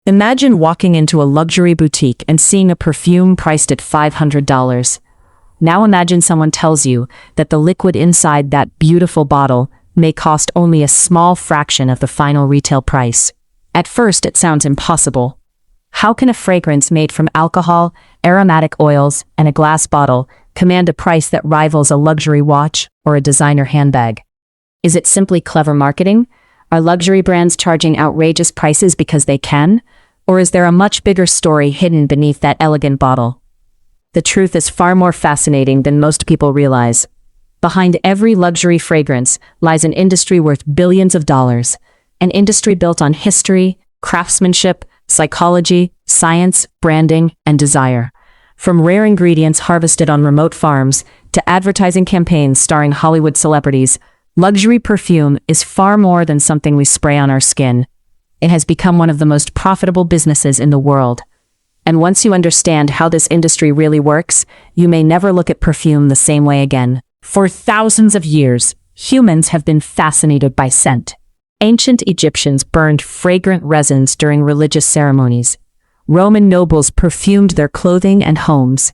Imagine walking into a luxury boutique and seeing a perfume priced at $500. Now imagine someone tells you that the liquid inside that beautiful bottle may cost only a small fraction of the final retail price. At first, it sounds impossible. How can a fragrance made from alcohol, aromatic oils, and a glass bottle command a price that rivals a luxury watch or a designer handbag? Is it simply clever marketing? Are luxury brands charging outrageous prices because they can? Or is there a much bigger story hidden beneath that elegant bottle? The truth is far more fascinating than most people realize. Behind every luxury fragrance lies an industry worth billions of dollars, an industry built on history, craftsmanship, psychology, science, branding, and desire. From rare ingredients harvested on remote farms to advertising campaigns starring Hollywood celebrities, luxury perfume is far more than something we spray on our skin. It has become one of the most profitable businesses in the world. And once you understand how this industry really works, you may never look at perfume the same way again. For thousands of years, humans have been fascinated by scent. Ancient Egyptians burned fragrant resins during religious ceremonies. Roman nobles perfumed their clothing and homes.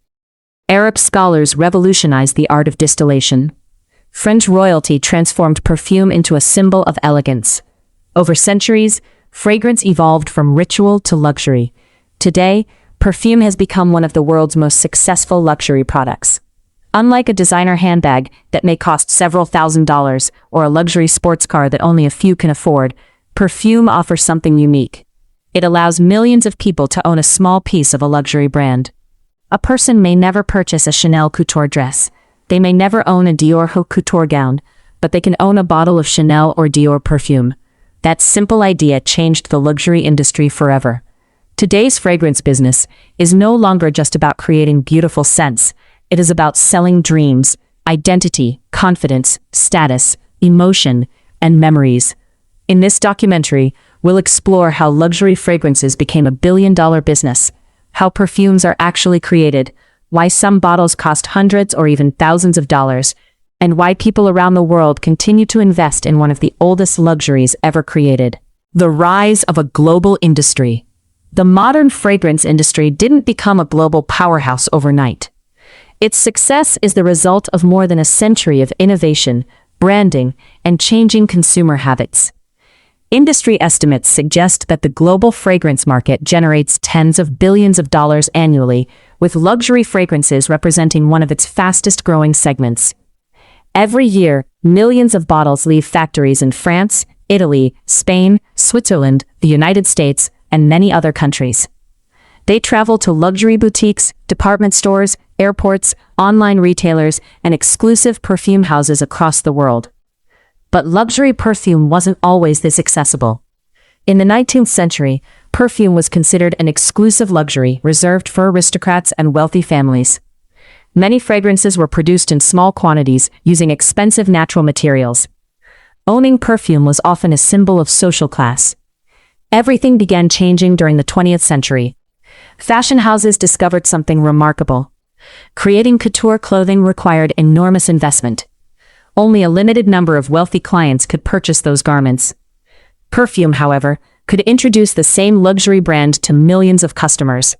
Arab scholars revolutionized the art of distillation. French royalty transformed perfume into a symbol of elegance. Over centuries, fragrance evolved from ritual to luxury. Today, perfume has become one of the world's most successful luxury products. Unlike a designer handbag that may cost several $1,000s or a luxury sports car that only a few can afford, perfume offers something unique. It allows millions of people to own a small piece of a luxury brand. A person may never purchase a Chanel couture dress. They may never own a Dior haute couture gown, but they can own a bottle of Chanel or Dior perfume. That simple idea changed the luxury industry forever. Today's fragrance business is no longer just about creating beautiful scents. It is about selling dreams, identity, confidence, status, emotion, and memories. In this documentary, we'll explore how luxury fragrances became a billion-dollar business, how perfumes are actually created, why some bottles cost hundreds or even thousands of dollars, and why people around the world continue to invest in one of the oldest luxuries ever created. The rise of a global industry. The modern fragrance industry didn't become a global powerhouse overnight. Its success is the result of more than a century of innovation, branding, and changing consumer habits. Industry estimates suggest that the global fragrance market generates tens of billions of dollars annually, with luxury fragrances representing one of its fastest-growing segments. Every year, millions of bottles leave factories in France, Italy, Spain, Switzerland, the United States, and many other countries. They travel to luxury boutiques, department stores, airports, online retailers, and exclusive perfume houses across the world. But luxury perfume wasn't always this accessible. In the 19th century, perfume was considered an exclusive luxury reserved for aristocrats and wealthy families. Many fragrances were produced in small quantities using expensive natural materials. Owning perfume was often a symbol of social class. Everything began changing during the 20th century. Fashion houses discovered something remarkable. Creating couture clothing required enormous investment. Only a limited number of wealthy clients could purchase those garments. Perfume, however, could introduce the same luxury brand to millions of customers.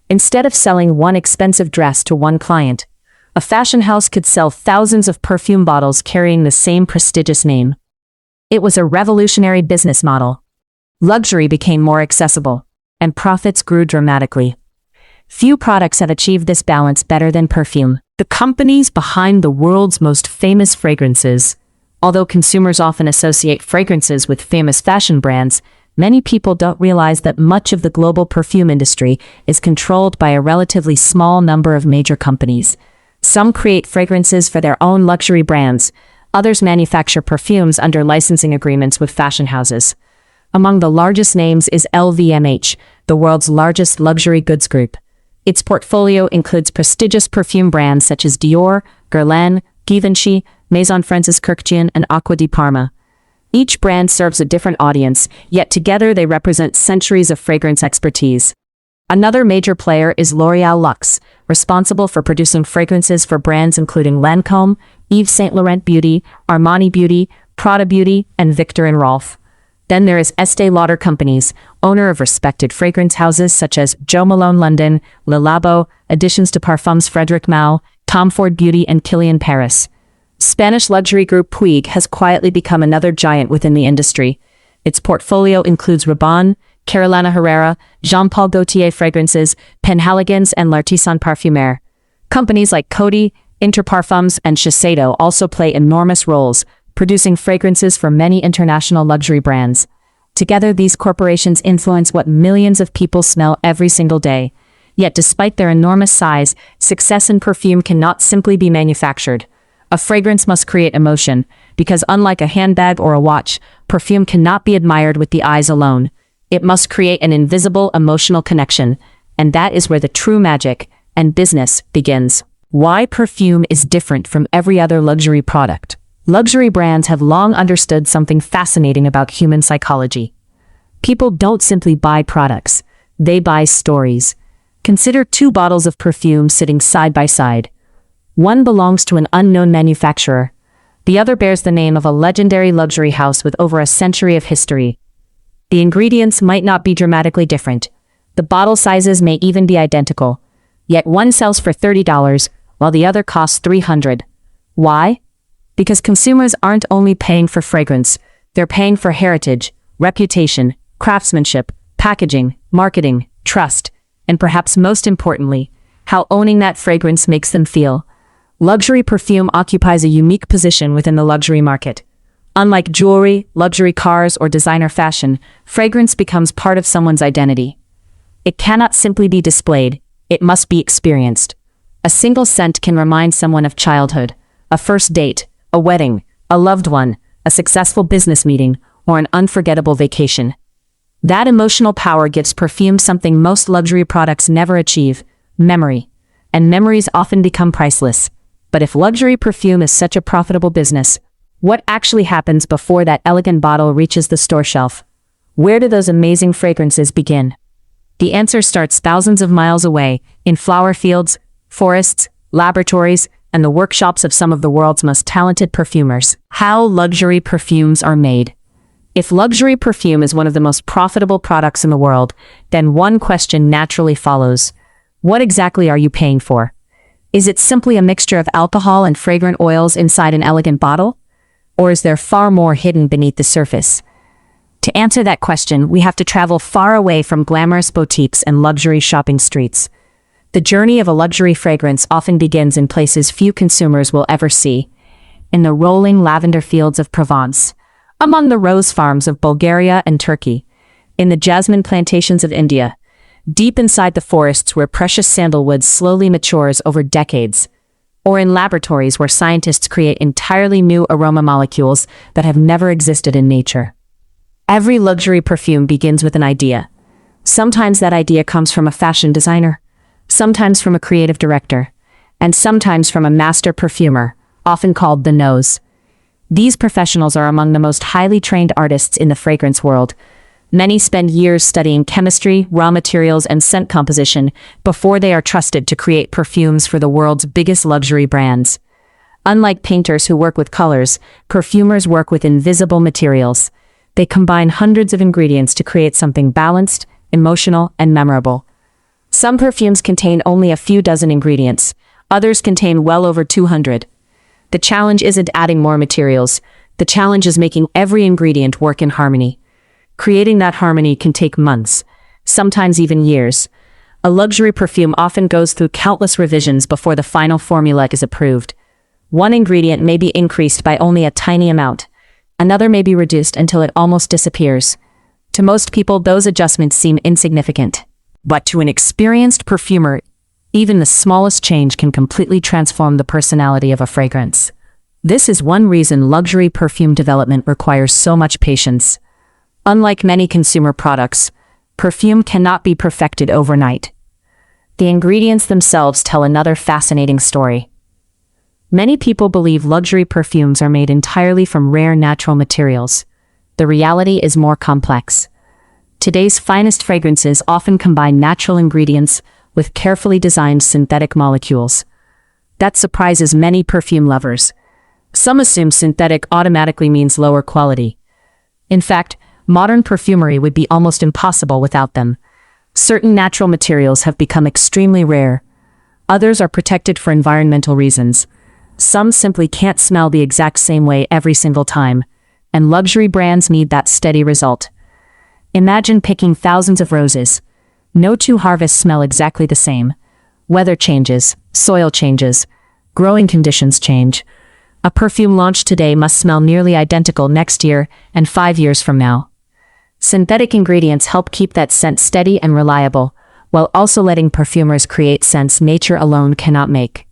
Instead of selling one expensive dress to one client, a fashion house could sell thousands of perfume bottles carrying the same prestigious name. It was a revolutionary business model. Luxury became more accessible, and profits grew dramatically. Few products have achieved this balance better than perfume. The companies behind the world's most famous fragrances. Although consumers often associate fragrances with famous fashion brands, many people don't realize that much of the global perfume industry is controlled by a relatively small number of major companies. Some create fragrances for their own luxury brands. Others manufacture perfumes under licensing agreements with fashion houses. Among the largest names is LVMH, the world's largest luxury goods group. Its portfolio includes prestigious perfume brands such as Dior, Guerlain, Givenchy, Maison Francis Kurkdjian, and Acqua di Parma. Each brand serves a different audience, yet together they represent centuries of fragrance expertise. Another major player is L'Oréal Luxe, responsible for producing fragrances for brands including Lancôme, Yves Saint Laurent Beauty, Armani Beauty, Prada Beauty, and Viktor and Rolf. Then there is Estee Lauder Companies, owner of respected fragrance houses such as Jo Malone London, Le Labo, Additions to Parfums Frederic Malle, Tom Ford Beauty, and Kilian Paris. Spanish luxury group Puig has quietly become another giant within the industry. Its portfolio includes Rabanne, Carolina Herrera, Jean Paul Gaultier Fragrances, Penhaligon's, and L'Artisan Parfumeur. Companies like Coty, Interparfums, and Shiseido also play enormous roles, producing fragrances for many international luxury brands. Together, these corporations influence what millions of people smell every single day. Yet despite their enormous size, success in perfume cannot simply be manufactured. A fragrance must create emotion, because unlike a handbag or a watch, perfume cannot be admired with the eyes alone. It must create an invisible emotional connection, and that is where the true magic and business begins. Why perfume is different from every other luxury product. Luxury brands have long understood something fascinating about human psychology. People don't simply buy products, they buy stories. Consider two bottles of perfume sitting side by side. One belongs to an unknown manufacturer. The other bears the name of a legendary luxury house with over a century of history. The ingredients might not be dramatically different. The bottle sizes may even be identical. Yet one sells for $30, while the other costs $300. Why? Because consumers aren't only paying for fragrance, they're paying for heritage, reputation, craftsmanship, packaging, marketing, trust, and perhaps most importantly, how owning that fragrance makes them feel. Luxury perfume occupies a unique position within the luxury market. Unlike jewelry, luxury cars, or designer fashion, fragrance becomes part of someone's identity. It cannot simply be displayed, it must be experienced. A single scent can remind someone of childhood, a first date, a wedding, a loved one, a successful business meeting, or an unforgettable vacation. That emotional power gives perfume something most luxury products never achieve: memory. And memories often become priceless. But if luxury perfume is such a profitable business, what actually happens before that elegant bottle reaches the store shelf? Where do those amazing fragrances begin? The answer starts thousands of miles away, in flower fields, forests, laboratories, and the workshops of some of the world's most talented perfumers. How luxury perfumes are made. If luxury perfume is one of the most profitable products in the world, then one question naturally follows. What exactly are you paying for? Is it simply a mixture of alcohol and fragrant oils inside an elegant bottle? Or is there far more hidden beneath the surface? To answer that question, we have to travel far away from glamorous boutiques and luxury shopping streets. The journey of a luxury fragrance often begins in places few consumers will ever see. In the rolling lavender fields of Provence, among the rose farms of Bulgaria and Turkey, in the jasmine plantations of India, deep inside the forests where precious sandalwood slowly matures over decades, or in laboratories where scientists create entirely new aroma molecules that have never existed in nature. Every luxury perfume begins with an idea. Sometimes that idea comes from a fashion designer, sometimes from a creative director, and sometimes from a master perfumer, often called the nose. These professionals are among the most highly trained artists in the fragrance world. Many spend years studying chemistry, raw materials, and scent composition before they are trusted to create perfumes for the world's biggest luxury brands. Unlike painters who work with colors, perfumers work with invisible materials. They combine hundreds of ingredients to create something balanced, emotional, and memorable. Some perfumes contain only a few dozen ingredients. Others contain well over 200. The challenge isn't adding more materials. The challenge is making every ingredient work in harmony. Creating that harmony can take months, sometimes even years. A luxury perfume often goes through countless revisions before the final formula is approved. One ingredient may be increased by only a tiny amount. Another may be reduced until it almost disappears. To most people, those adjustments seem insignificant. But to an experienced perfumer, even the smallest change can completely transform the personality of a fragrance. This is one reason luxury perfume development requires so much patience. Unlike many consumer products, perfume cannot be perfected overnight. The ingredients themselves tell another fascinating story. Many people believe luxury perfumes are made entirely from rare natural materials. The reality is more complex. Today's finest fragrances often combine natural ingredients with carefully designed synthetic molecules. That surprises many perfume lovers. Some assume synthetic automatically means lower quality. In fact, Modern perfumery would be almost impossible without them. Certain natural materials have become extremely rare. Others are protected for environmental reasons. Some simply can't smell the exact same way every single time, and luxury brands need that steady result. Imagine picking thousands of roses. No two harvests smell exactly the same. Weather changes, soil changes, growing conditions change. A perfume launched today must smell nearly identical next year and 5 years from now. Synthetic ingredients help keep that scent steady and reliable, while also letting perfumers create scents nature alone cannot make.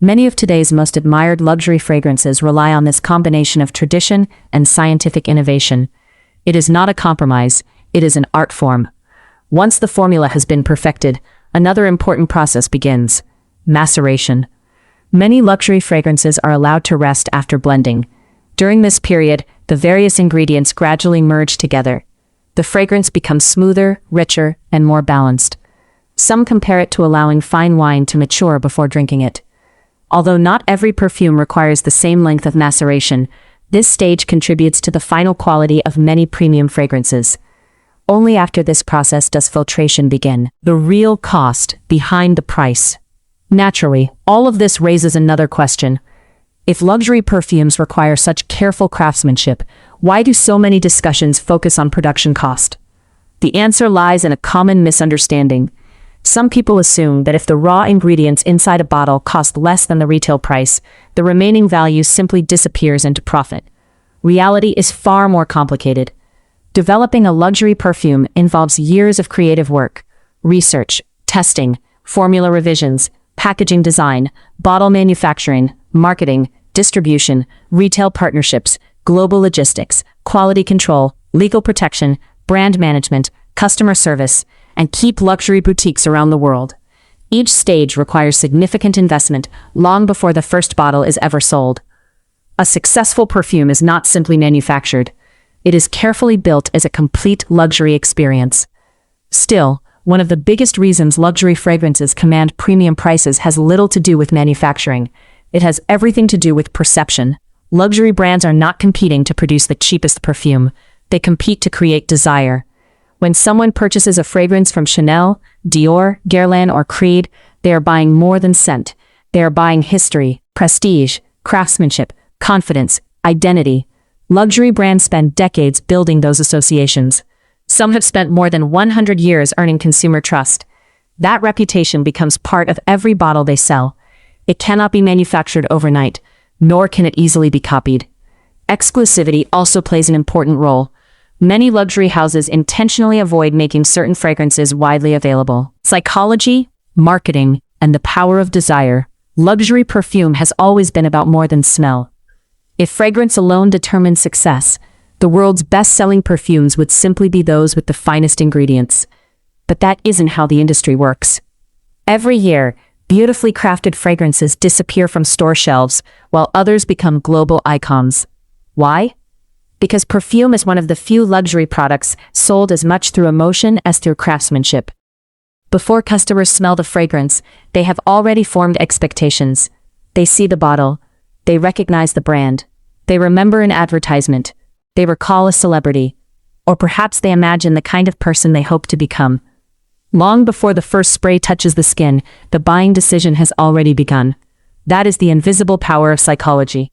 Many of today's most admired luxury fragrances rely on this combination of tradition and scientific innovation. It is not a compromise, it is an art form. Once the formula has been perfected, another important process begins: maceration. Many luxury fragrances are allowed to rest after blending. During this period, the various ingredients gradually merge together. The fragrance becomes smoother, richer, and more balanced. Some compare it to allowing fine wine to mature before drinking it. Although not every perfume requires the same length of maceration, this stage contributes to the final quality of many premium fragrances. Only after this process does filtration begin. The real cost behind the price. Naturally, all of this raises another question. If luxury perfumes require such careful craftsmanship, why do so many discussions focus on production cost? The answer lies in a common misunderstanding. Some people assume that if the raw ingredients inside a bottle cost less than the retail price, the remaining value simply disappears into profit. Reality is far more complicated. Developing a luxury perfume involves years of creative work, research, testing, formula revisions, packaging design, bottle manufacturing, marketing, distribution, retail partnerships, global logistics, quality control, legal protection, brand management, customer service, and keep luxury boutiques around the world. Each stage requires significant investment long before the first bottle is ever sold. A successful perfume is not simply manufactured. It is carefully built as a complete luxury experience. Still, one of the biggest reasons luxury fragrances command premium prices has little to do with manufacturing. It has everything to do with perception. Luxury brands are not competing to produce the cheapest perfume. They compete to create desire. When someone purchases a fragrance from Chanel, Dior, Guerlain, or Creed, they are buying more than scent. They are buying history, prestige, craftsmanship, confidence, identity. Luxury brands spend decades building those associations. Some have spent more than 100 years earning consumer trust. That reputation becomes part of every bottle they sell. It cannot be manufactured overnight, nor can it easily be copied. Exclusivity also plays an important role. Many luxury houses intentionally avoid making certain fragrances widely available. Psychology, marketing, and the power of desire. Luxury perfume has always been about more than smell. If fragrance alone determined success, the world's best-selling perfumes would simply be those with the finest ingredients. But that isn't how the industry works. Every year, beautifully crafted fragrances disappear from store shelves, while others become global icons. Why? Because perfume is one of the few luxury products sold as much through emotion as through craftsmanship. Before customers smell the fragrance, they have already formed expectations. They see the bottle. They recognize the brand. They remember an advertisement. They recall a celebrity. Or perhaps they imagine the kind of person they hope to become. Long before the first spray touches the skin, the buying decision has already begun. That is the invisible power of psychology.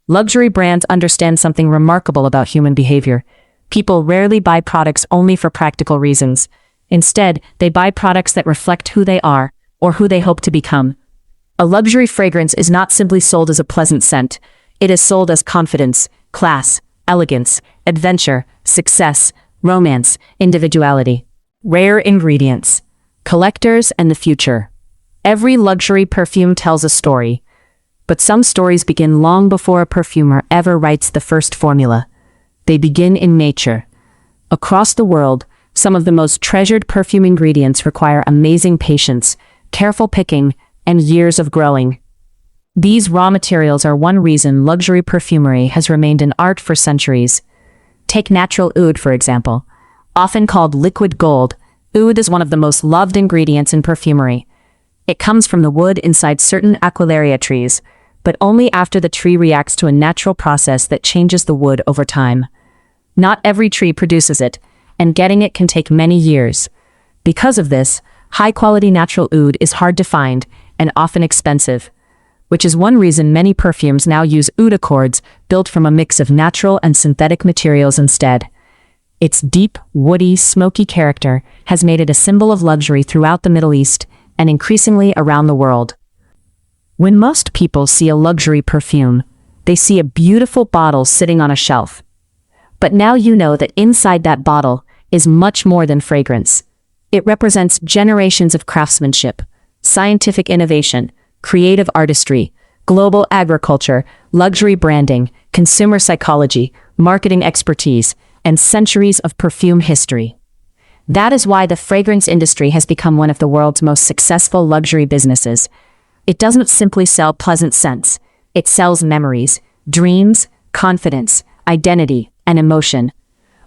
Luxury brands understand something remarkable about human behavior. People rarely buy products only for practical reasons. Instead, they buy products that reflect who they are, or who they hope to become. A luxury fragrance is not simply sold as a pleasant scent. It is sold as confidence, class, elegance, adventure, success, romance, individuality. Rare ingredients, collectors, and the future. Every luxury perfume tells a story. But some stories begin long before a perfumer ever writes the first formula. They begin in nature. Across the world, some of the most treasured perfume ingredients require amazing patience, careful picking, and years of growing. These raw materials are one reason luxury perfumery has remained an art for centuries. Take natural oud, for example. Often called liquid gold, oud is one of the most loved ingredients in perfumery. It comes from the wood inside certain Aquilaria trees, but only after the tree reacts to a natural process that changes the wood over time. Not every tree produces it, and getting it can take many years. Because of this, high-quality natural oud is hard to find and often expensive, which is one reason many perfumes now use oud accords built from a mix of natural and synthetic materials instead. Its deep, woody, smoky character has made it a symbol of luxury throughout the Middle East and increasingly around the world. When most people see a luxury perfume, they see a beautiful bottle sitting on a shelf. But now you know that inside that bottle is much more than fragrance. It represents generations of craftsmanship, scientific innovation, creative artistry, global agriculture, luxury branding, consumer psychology, marketing expertise, and centuries of perfume history. That is why the fragrance industry has become one of the world's most successful luxury businesses. It doesn't simply sell pleasant scents. It sells memories, dreams, confidence, identity, and emotion.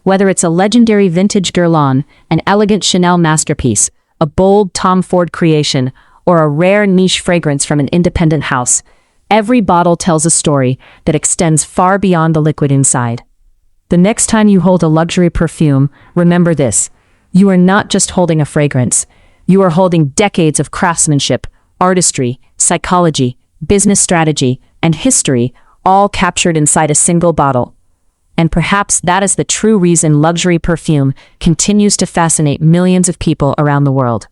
Whether it's a legendary vintage Guerlain, an elegant Chanel masterpiece, a bold Tom Ford creation, or a rare niche fragrance from an independent house, every bottle tells a story that extends far beyond the liquid inside. The next time you hold a luxury perfume, remember this: you are not just holding a fragrance. You are holding decades of craftsmanship, artistry, psychology, business strategy, and history, all captured inside a single bottle. And perhaps that is the true reason luxury perfume continues to fascinate millions of people around the world.